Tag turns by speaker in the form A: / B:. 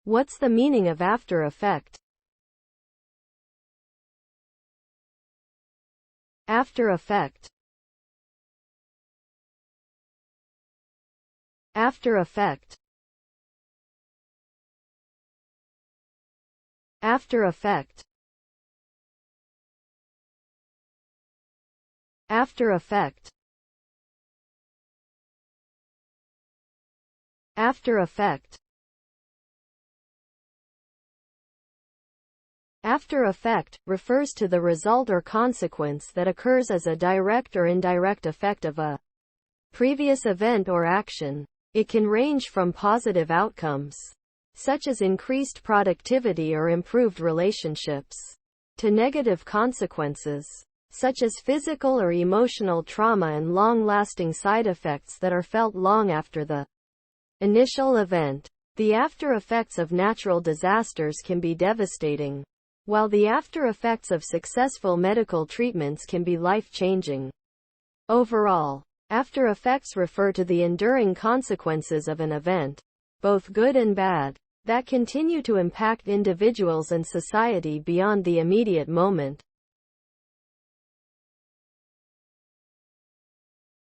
A: What's the meaning of after effect? After effect. After effect. After effect. After effect. After effect. After effect refers to the result or consequence that occurs as a direct or indirect effect of a previous event or action. It can range from positive outcomes, such as increased productivity or improved relationships, to negative consequences, such as physical or emotional trauma and long-lasting side effects that are felt long after the initial event. The after effects of natural disasters can be devastating, while the after effects of successful medical treatments can be life-changing. Overall, after effects refer to the enduring consequences of an event, both good and bad, that continue to impact individuals and society beyond the immediate moment.